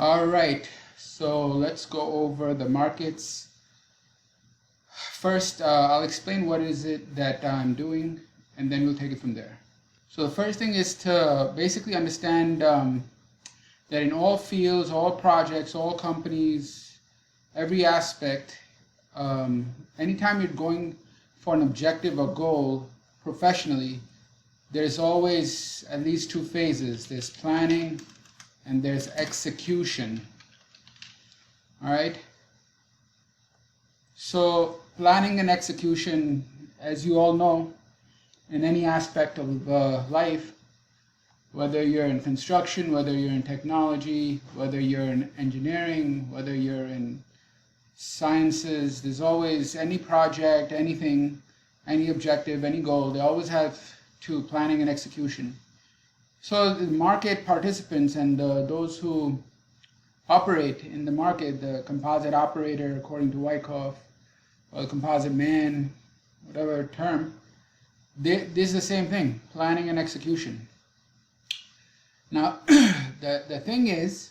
All right, so let's go over the markets. First, I'll explain what is it that I'm doing, and then we'll take it from there. So the first thing is to basically understand that in all fields, all projects, all companies, every aspect, anytime you're going for an objective or goal professionally, there's always at least two phases. There's planning and there's execution. All right. So planning and execution, as you all know, in any aspect of life, whether you're in construction, whether you're in technology, whether you're in engineering, whether you're in sciences, there's always any project, anything, any objective, any goal, they always have two: planning and execution. So the market participants and those who operate in the market, the composite operator according to Wyckoff, or the composite man, whatever term, this is the same thing: planning and execution. Now, the thing is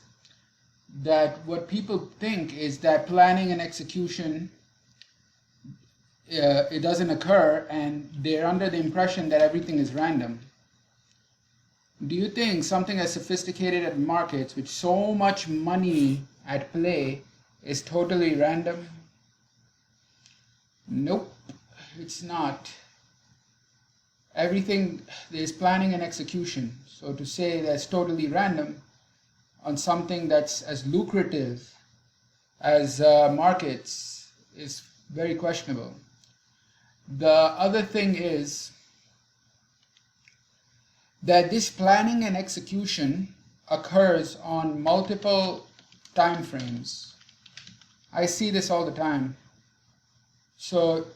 that what people think is that planning and execution, it doesn't occur, and they're under the impression that everything is random. Do you think something as sophisticated as markets, with so much money at play, is totally random? Nope, it's not. Everything, there's planning and execution. So to say that's totally random on something that's as lucrative as markets is very questionable. The other thing is that this planning and execution occurs on multiple time frames. I see this all the time. So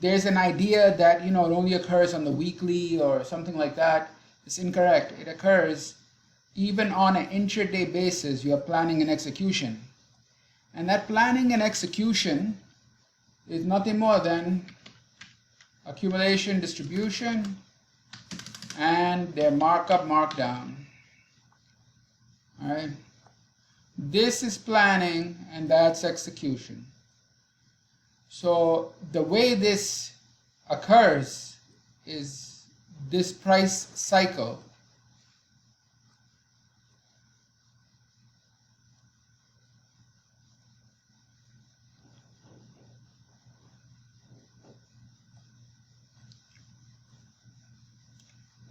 there's an idea that it only occurs on the weekly or something like that. It's incorrect. It occurs even on an intraday basis. You have planning and execution, and that planning and execution is nothing more than accumulation, distribution, and their markup, markdown. All right. This is planning, and that's execution. So the way this occurs is this price cycle.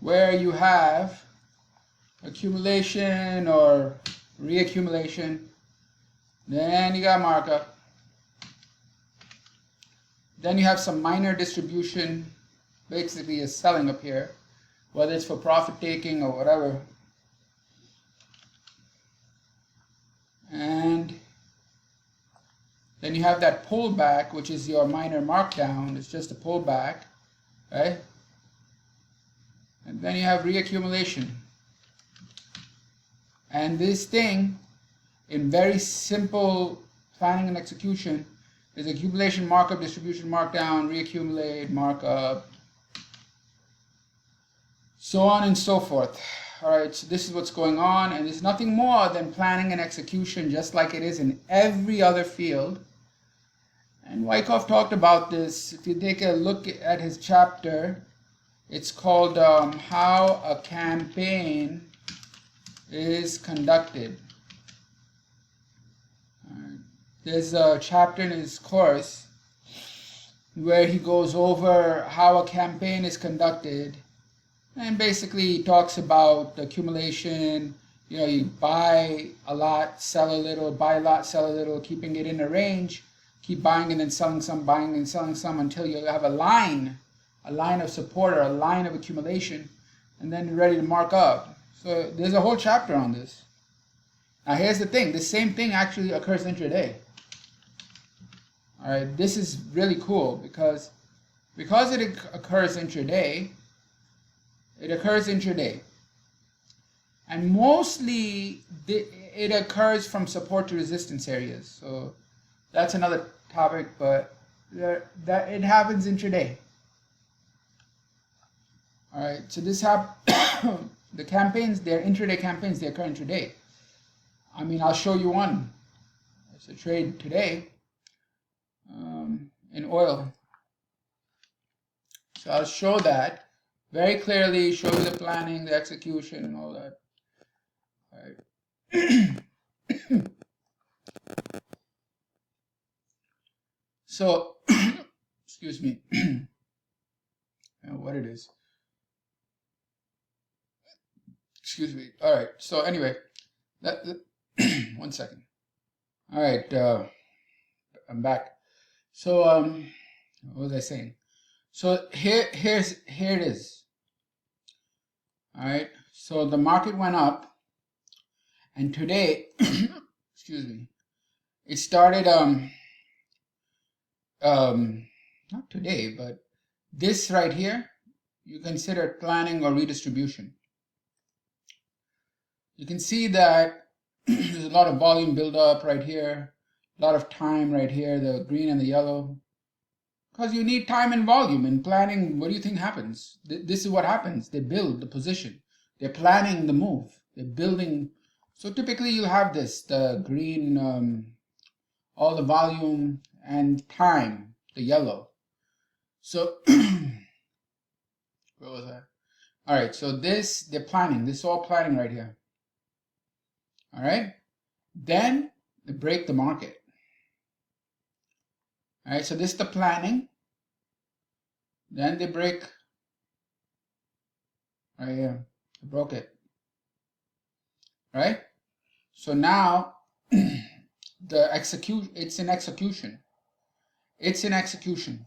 Where you have accumulation or reaccumulation, then you got markup. Then you have some minor distribution, basically is selling up here, whether it's for profit taking or whatever. And then you have that pullback, which is your minor markdown. It's just a pullback, right? And then you have reaccumulation. And this thing, in very simple planning and execution, is accumulation, markup, distribution, markdown, reaccumulate, markup, so on and so forth. All right, so this is what's going on, and it's nothing more than planning and execution, just like it is in every other field. And Wyckoff talked about this. If you take a look at his chapter, it's called How a Campaign is Conducted. There's a chapter in his course where he goes over how a campaign is conducted, and basically he talks about accumulation. You buy a lot, sell a little, buy a lot, sell a little, keeping it in a range, keep buying and then selling some, buying and selling some, until you have a line of support or a line of accumulation, and then you're ready to mark up. So there's a whole chapter on this. Now here's the thing, the same thing actually occurs intraday. All right, this is really cool because it occurs intraday, and mostly it occurs from support to resistance areas. So that's another topic, but that it happens intraday. All right, so this the campaigns, they're intraday campaigns, they occur intraday. I mean, I'll show you one. It's a trade today in oil. So I'll show that very clearly, show you the planning, the execution, and all that. All right. So, excuse me, what it is. Excuse me. All right. So anyway, one second. All right. I'm back. So what was I saying? So here it is. All right. So the market went up, and today, excuse me, it started not today, but this right here, you consider planning or redistribution. You can see that there's a lot of volume buildup right here, a lot of time right here, the green and the yellow. Because you need time and volume. In planning, what do you think happens? This is what happens. They build the position. They're planning the move. They're building. So typically you have this, the green, all the volume and time, the yellow. So, where was I? All right, so they're planning. This is all planning right here. All right. Then they break the market. All right, so this is the planning. Then they break right here. They broke it. Right? So now the execute it's in execution. It's in execution.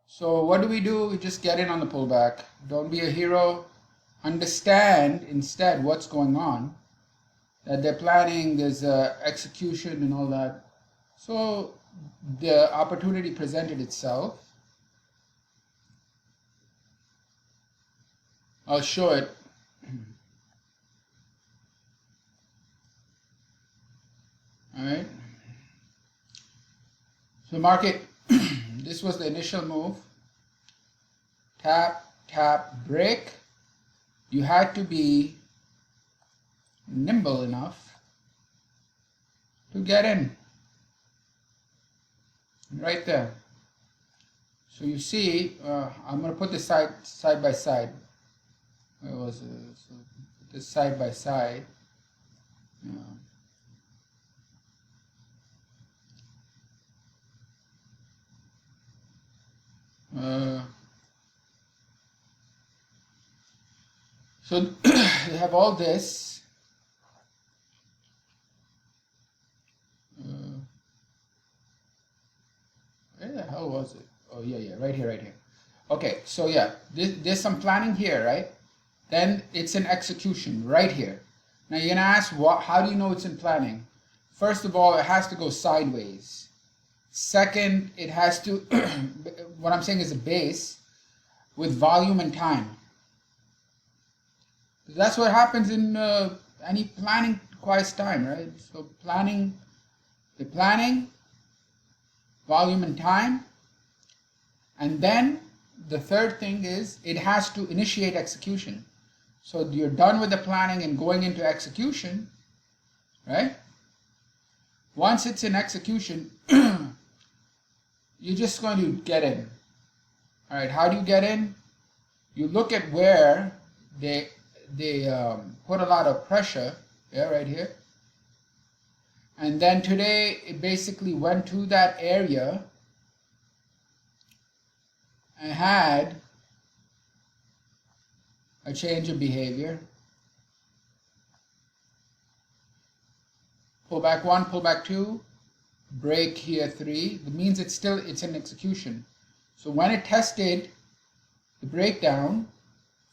So what do? We just get in on the pullback. Don't be a hero. Understand instead what's going on. That they're planning, there's execution and all that. So the opportunity presented itself. I'll show it. All right. So market, this was the initial move. Tap, tap, break. You had to be nimble enough to get in. Right there. So you see, I'm going to put this side by side. Where was it? So put this side by side. So they have all this. Where the hell was it? Oh yeah, right here. Okay, so yeah, there's some planning here, right? Then it's in execution right here. Now you're gonna ask, how do you know it's in planning? First of all, it has to go sideways. Second, it has to, what I'm saying is a base with volume and time. That's what happens in any planning requires time, right? So the planning, volume and time. And then the third thing is it has to initiate execution. So you're done with the planning and going into execution, right? Once it's in execution, you're just going to get in. All right, how do you get in? You look at where they put a lot of pressure, yeah, right here. And then today it basically went to that area and had a change of behavior. Pull back 1, pull back 2, break here 3. That means it's in execution. So when it tested the breakdown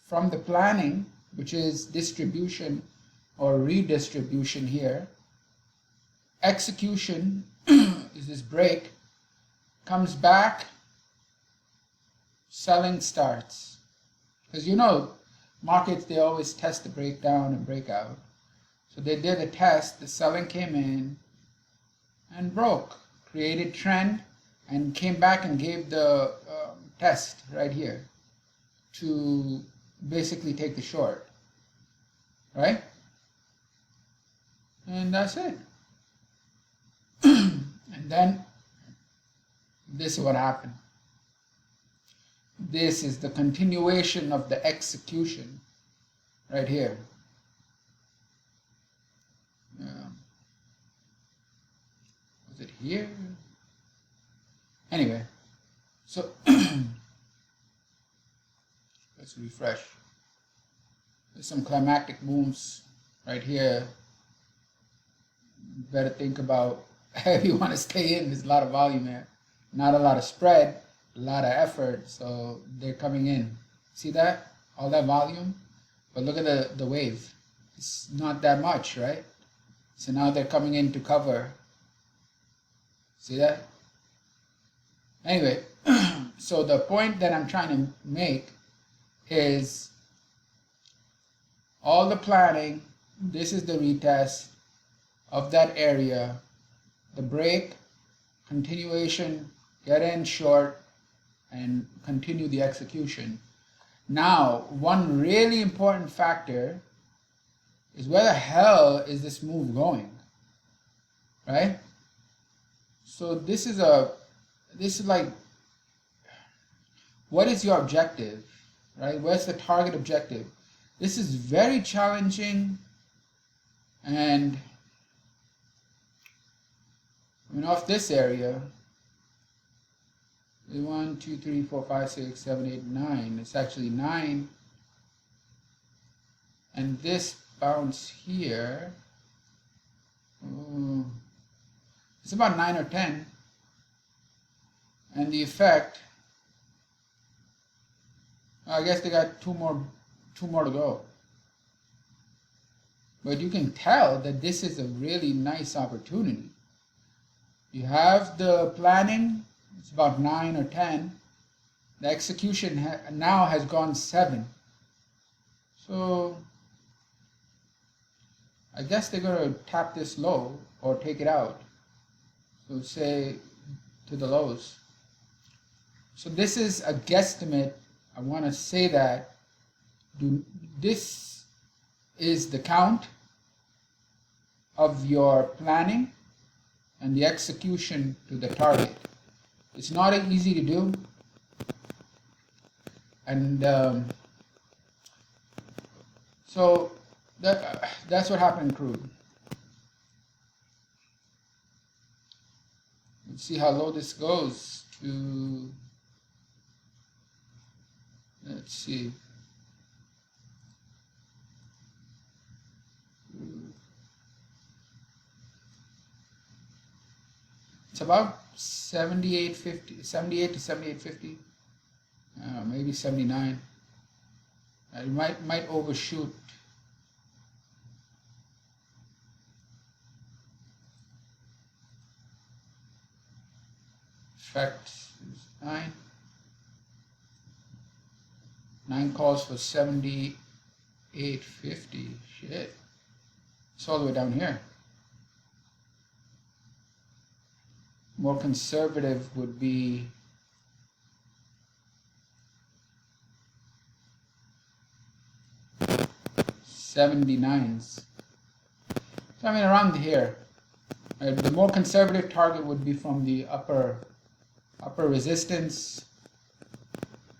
from the planning, which is distribution or redistribution here, execution is this break, comes back, selling starts. Because you know, markets, they always test the breakdown and breakout. So they did a test, the selling came in and broke, created trend, and came back and gave the test right here to basically take the short, right? And that's it. And then this is what happened. This is the continuation of the execution right here. Was it here? Anyway, so let's refresh. There's some climactic booms right here. You better think about if you want to stay in. There's a lot of volume here, not a lot of spread, a lot of effort. So they're coming in. See that? All that volume. But look at the wave. It's not that much, right? So now they're coming in to cover. See that? Anyway, so the point that I'm trying to make is all the planning, this is the retest of that area, the break, continuation, get in short, and continue the execution. Now, one really important factor is where the hell is this move going, right? So this is like, what is your objective, right? Where's the target objective? This is very challenging, and off this area, 1, 2, 3, 4, 5, 6, 7, 8, 9. It's actually 9, and this bounce here, it's about 9 or 10, and the effect, I guess they got two more to go. But you can tell that this is a really nice opportunity. You have the planning, it's about 9 or 10. The execution now has gone 7. So I guess they're going to tap this low or take it out. So say to the lows. So this is a guesstimate. I want to say that this is the count of your planning and the execution to the target. It's not easy to do, and so that's what happened in crude. Let's see how low this goes to. Let's see. It's about 78.50, 78 to 78.50, maybe 79. It might overshoot. Effect is 9. 9 calls for 78.50. Shit. It's all the way down here. More conservative would be $79s. So I mean around here. The more conservative target would be from the upper resistance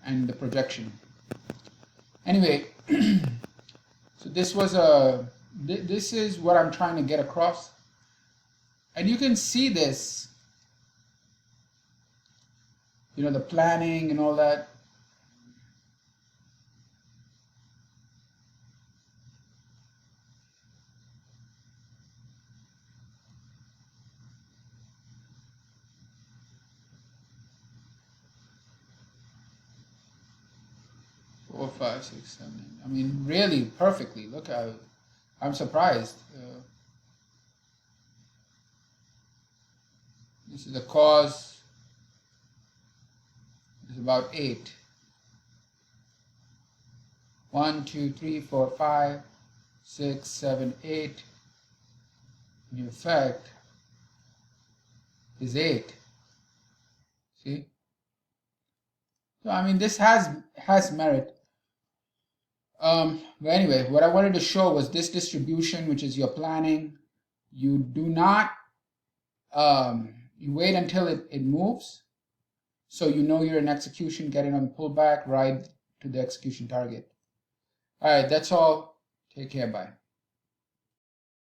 and the projection. Anyway, so this is what I'm trying to get across, and you can see this. The planning and all that. Four, 5, 6, 7, 8. I mean, really perfectly. Look how I'm surprised. This is the cause. It's about 8. 1, 2, 3, 4, 5, 6, 7, 8. The effect is 8. See? So I mean, this has merit. But anyway, what I wanted to show was this distribution, which is your planning, You do not, you wait until it moves, so you know you're in execution, get it on pullback, ride to the execution target. All right, that's all. Take care, bye.